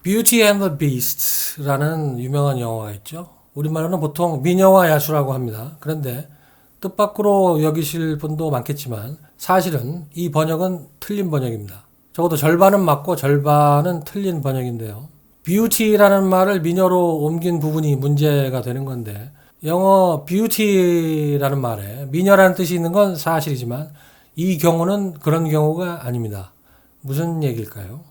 Beauty and the Beast라는 유명한 영화가 있죠. 우리말로는 보통 미녀와 야수라고 합니다. 그런데 뜻밖으로 여기실 분도 많겠지만 사실은 이 번역은 틀린 번역입니다. 적어도 절반은 맞고 절반은 틀린 번역인데요. Beauty라는 말을 미녀로 옮긴 부분이 문제가 되는 건데 영어 beauty라는 말에 미녀라는 뜻이 있는 건 사실이지만 이 경우는 그런 경우가 아닙니다. 무슨 얘기일까요?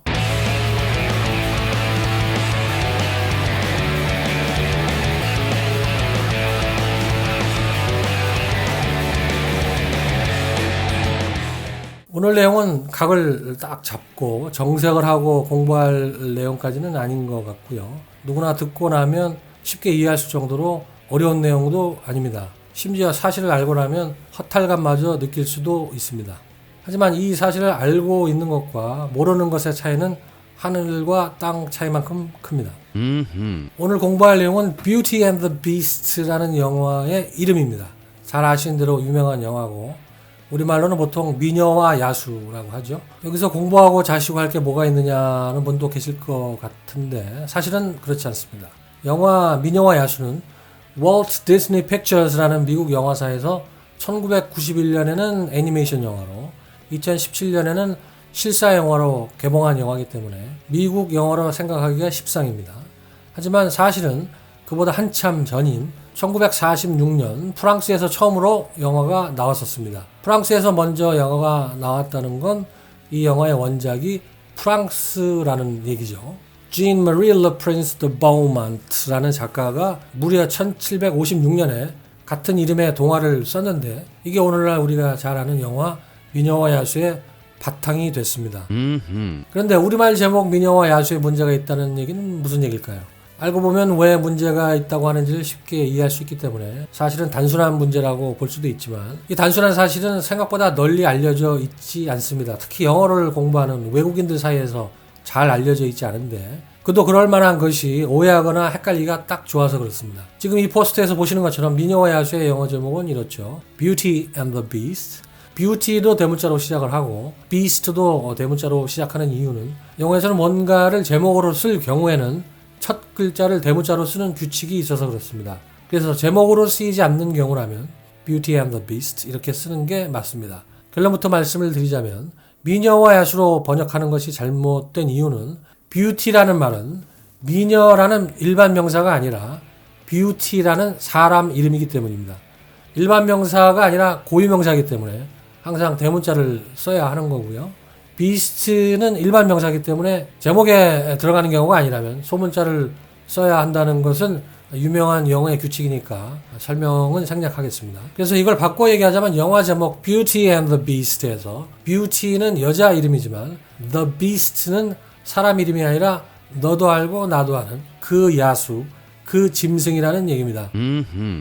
오늘 내용은 각을 딱 잡고 정색을 하고 공부할 내용까지는 아닌 것 같고요. 누구나 듣고 나면 쉽게 이해할 수 정도로 어려운 내용도 아닙니다. 심지어 사실을 알고 나면 허탈감마저 느낄 수도 있습니다. 하지만 이 사실을 알고 있는 것과 모르는 것의 차이는 하늘과 땅 차이만큼 큽니다. 오늘 공부할 내용은 Beauty and the Beast라는 영화의 이름입니다. 잘 아시는 대로 유명한 영화고 우리말로는 보통 미녀와 야수라고 하죠. 여기서 공부하고 자시고 할 게 뭐가 있느냐는 분도 계실 것 같은데 사실은 그렇지 않습니다. 영화 미녀와 야수는 월트 디즈니 픽처스라는 미국 영화사에서 1991년에는 애니메이션 영화로 2017년에는 실사 영화로 개봉한 영화이기 때문에 미국 영화로 생각하기가 십상입니다. 하지만 사실은 그보다 한참 전인 1946년 프랑스에서 처음으로 영화가 나왔었습니다. 프랑스에서 먼저 영화가 나왔다는 건 이 영화의 원작이 프랑스라는 얘기죠. Jean-Marie Le Prince de Beaumont라는 작가가 무려 1756년에 같은 이름의 동화를 썼는데 이게 오늘날 우리가 잘 아는 영화 미녀와 야수의 바탕이 됐습니다. 그런데 우리말 제목 미녀와 야수에 문제가 있다는 얘기는 무슨 얘기일까요? 알고 보면 왜 문제가 있다고 하는지를 쉽게 이해할 수 있기 때문에 사실은 단순한 문제라고 볼 수도 있지만 이 단순한 사실은 생각보다 널리 알려져 있지 않습니다. 특히 영어를 공부하는 외국인들 사이에서 잘 알려져 있지 않은데 그도 그럴 만한 것이 오해하거나 헷갈리기가 딱 좋아서 그렇습니다. 지금 이 포스터에서 보시는 것처럼 미녀와 야수의 영어 제목은 이렇죠. Beauty and the Beast. Beauty도 대문자로 시작을 하고 Beast도 대문자로 시작하는 이유는 영어에서는 뭔가를 제목으로 쓸 경우에는 첫 글자를 대문자로 쓰는 규칙이 있어서 그렇습니다. 그래서 제목으로 쓰이지 않는 경우라면 Beauty and the Beast 이렇게 쓰는 게 맞습니다. 결론부터 말씀을 드리자면 미녀와 야수로 번역하는 것이 잘못된 이유는 Beauty라는 말은 미녀라는 일반 명사가 아니라 Beauty라는 사람 이름이기 때문입니다. 일반 명사가 아니라 고유 명사이기 때문에 항상 대문자를 써야 하는 거고요. 비스트는 일반 명사이기 때문에 제목에 들어가는 경우가 아니라면 소문자를 써야 한다는 것은 유명한 영어의 규칙이니까 설명은 생략하겠습니다. 그래서 이걸 바꿔 얘기하자면 영화 제목 Beauty and the Beast에서 Beauty는 여자 이름이지만 The Beast는 사람 이름이 아니라 너도 알고 나도 아는 그 야수, 그 짐승이라는 얘기입니다.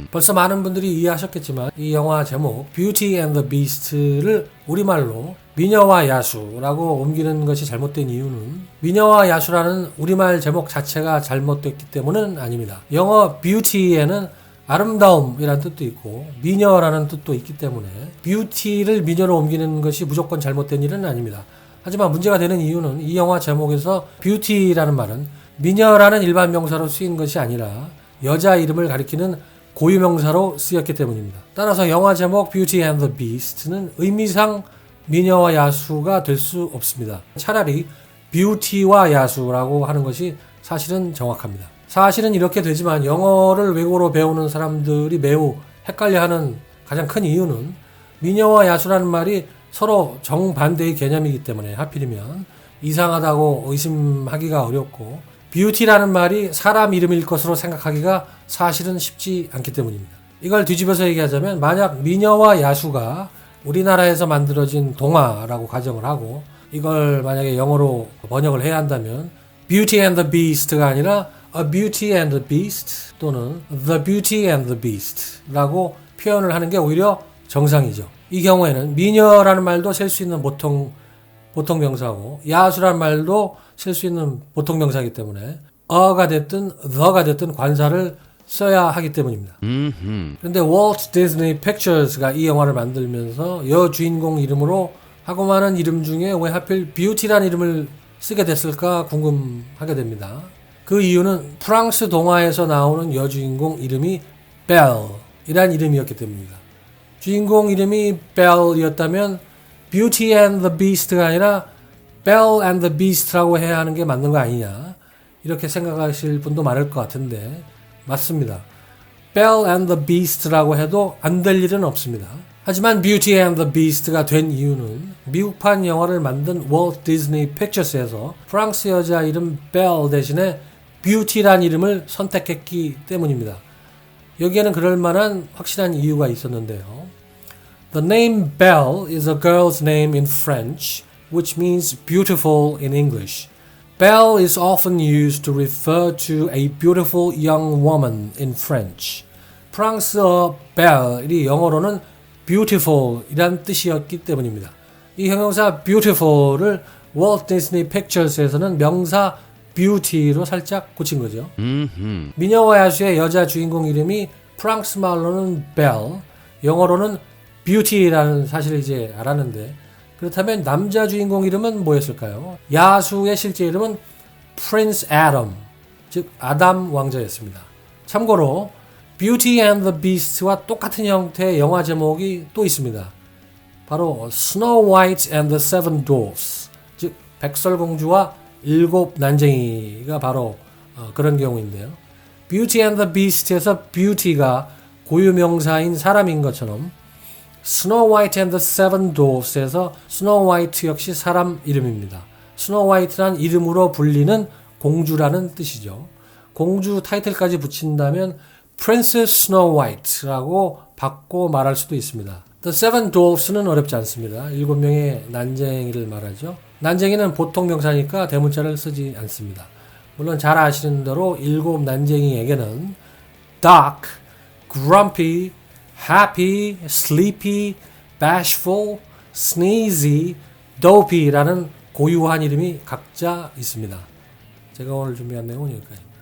벌써 많은 분들이 이해하셨겠지만 이 영화 제목 Beauty and the Beast를 우리말로 미녀와 야수라고 옮기는 것이 잘못된 이유는 미녀와 야수라는 우리말 제목 자체가 잘못됐기 때문은 아닙니다. 영어 beauty에는 아름다움이라는 뜻도 있고 미녀라는 뜻도 있기 때문에 beauty를 미녀로 옮기는 것이 무조건 잘못된 일은 아닙니다. 하지만 문제가 되는 이유는 이 영화 제목에서 beauty라는 말은 미녀라는 일반 명사로 쓰인 것이 아니라 여자 이름을 가리키는 고유 명사로 쓰였기 때문입니다. 따라서 영화 제목 Beauty and the Beast는 의미상 미녀와 야수가 될 수 없습니다. 차라리 뷰티와 야수라고 하는 것이 사실은 정확합니다. 사실은 이렇게 되지만 영어를 외국어로 배우는 사람들이 매우 헷갈려하는 가장 큰 이유는 미녀와 야수라는 말이 서로 정반대의 개념이기 때문에 하필이면 이상하다고 의심하기가 어렵고 뷰티라는 말이 사람 이름일 것으로 생각하기가 사실은 쉽지 않기 때문입니다. 이걸 뒤집어서 얘기하자면 만약 미녀와 야수가 우리나라에서 만들어진 동화라고 가정을 하고 이걸 만약에 영어로 번역을 해야 한다면 Beauty and the Beast가 아니라 A Beauty and the Beast 또는 The Beauty and the Beast라고 표현을 하는 게 오히려 정상이죠. 이 경우에는 미녀라는 말도 쓸 수 있는 보통 명사고 야수라는 말도 쓸 수 있는 보통 명사이기 때문에 어가 됐든 the가 됐든 관사를 써야 하기 때문입니다. 그런데 월트 디즈니 픽처스가 이 영화를 만들면서 여주인공 이름으로 하고 많은 이름 중에 왜 하필 뷰티라는 이름을 쓰게 됐을까 궁금하게 됩니다. 그 이유는 프랑스 동화에서 나오는 여주인공 이름이 벨이란 이름이었기 때문입니다. 주인공 이름이 벨이었다면 Beauty and the Beast가 아니라 Belle and the Beast라고 해야 하는 게 맞는 거 아니냐 이렇게 생각하실 분도 많을 것 같은데 맞습니다. Belle and the Beast라고 해도 안 될 일은 없습니다. 하지만 Beauty and the Beast가 된 이유는 미국판 영화를 만든 월트 디즈니 픽처스에서 프랑스 여자 이름 벨 대신에 Beauty란 이름을 선택했기 때문입니다. 여기에는 그럴 만한 확실한 이유가 있었는데요. The name Belle is a girl's name in French, which means beautiful in English. Belle is often used to refer to a beautiful young woman in French. 프랑스어 belle이 영어로는 beautiful 이란 뜻이었기 때문입니다. 이 형용사 beautiful을 월트 디즈니 픽처스에서는 명사 beauty로 살짝 고친 거죠. 미녀와 야수의 여자 주인공 이름이 프랑스 말로는 belle, 영어로는 beauty라는 사실을 이제 알았는데 그렇다면 남자 주인공 이름은 뭐였을까요? 야수의 실제 이름은 Prince Adam, 즉 아담 왕자였습니다. 참고로 Beauty and the Beast와 똑같은 형태의 영화 제목이 또 있습니다. 바로 Snow White and the Seven Dwarfs, 즉 백설공주와 일곱 난쟁이가 바로 그런 경우인데요. Beauty and the Beast에서 Beauty가 고유명사인 사람인 것처럼 Snow White and the Seven Dwarfs에서 Snow White 역시 사람 이름입니다. Snow White란 이름으로 불리는 공주라는 뜻이죠. 공주 타이틀까지 붙인다면 Princess Snow White라고 바꿔 말할 수도 있습니다. The Seven Dwarfs는 어렵지 않습니다. 7명의 난쟁이를 말하죠. 난쟁이는 보통 명사니까 대문자를 쓰지 않습니다. 물론 잘 아시는 대로 7 난쟁이에게는 dark, grumpy, happy, sleepy, bashful, sneezy, dopey라는 고유한 이름이 각자 있습니다. 제가 오늘 준비한 내용은 여기까지입니다.